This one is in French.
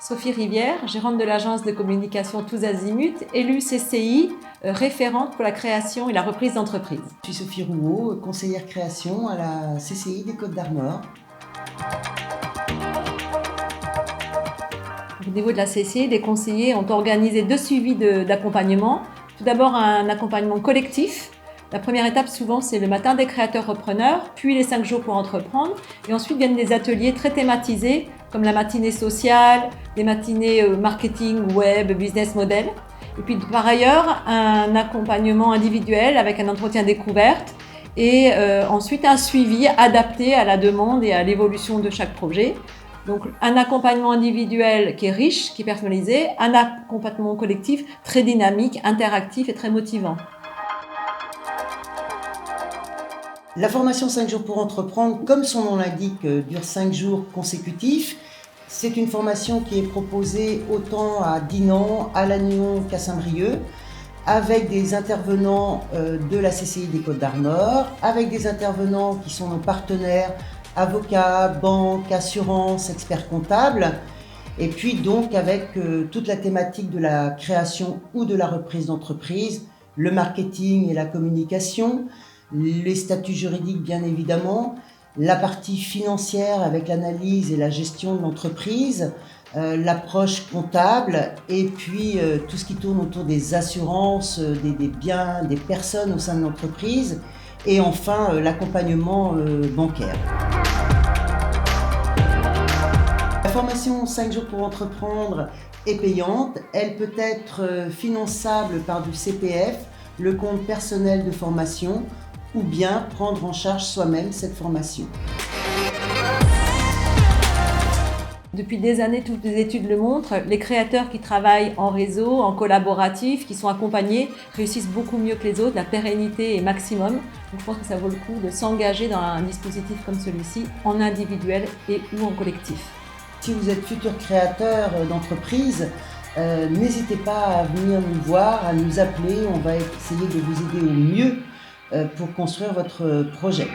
Sophie Rivière, gérante de l'agence de communication Tous Azimuts, élue CCI, référente pour la création et la reprise d'entreprise. Je suis Sophie Rouault, conseillère création à la CCI des Côtes-d'Armor. Au niveau de la CCI, les conseillers ont organisé 2 suivis d'accompagnement. Tout d'abord, un accompagnement collectif. La première étape, souvent, c'est le matin des créateurs repreneurs, puis les 5 jours pour entreprendre. Et ensuite viennent des ateliers très thématisés, comme la matinée sociale, les matinées marketing, web, business model. Et puis, par ailleurs, un accompagnement individuel avec un entretien découverte et ensuite un suivi adapté à la demande et à l'évolution de chaque projet. Donc, un accompagnement individuel qui est riche, qui est personnalisé, un accompagnement collectif très dynamique, interactif et très motivant. La formation 5 jours pour entreprendre, comme son nom l'indique, dure 5 jours consécutifs. C'est une formation qui est proposée autant à Dinan, à Lannion qu'à Saint-Brieuc, avec des intervenants de la CCI des Côtes-d'Armor, avec des intervenants qui sont nos partenaires, avocats, banques, assurances, experts comptables, et puis donc avec toute la thématique de la création ou de la reprise d'entreprise, le marketing et la communication, les statuts juridiques bien évidemment, la partie financière avec l'analyse et la gestion de l'entreprise, l'approche comptable et puis tout ce qui tourne autour des assurances, des biens, des personnes au sein de l'entreprise et enfin l'accompagnement bancaire. La formation 5 jours pour entreprendre est payante, elle peut être finançable par du CPF, le compte personnel de formation, ou bien prendre en charge soi-même cette formation. Depuis des années, toutes les études le montrent, les créateurs qui travaillent en réseau, en collaboratif, qui sont accompagnés, réussissent beaucoup mieux que les autres, la pérennité est maximum. Donc je pense que ça vaut le coup de s'engager dans un dispositif comme celui-ci, en individuel et ou en collectif. Si vous êtes futur créateur d'entreprise, n'hésitez pas à venir nous voir, à nous appeler, on va essayer de vous aider au mieux pour construire votre projet.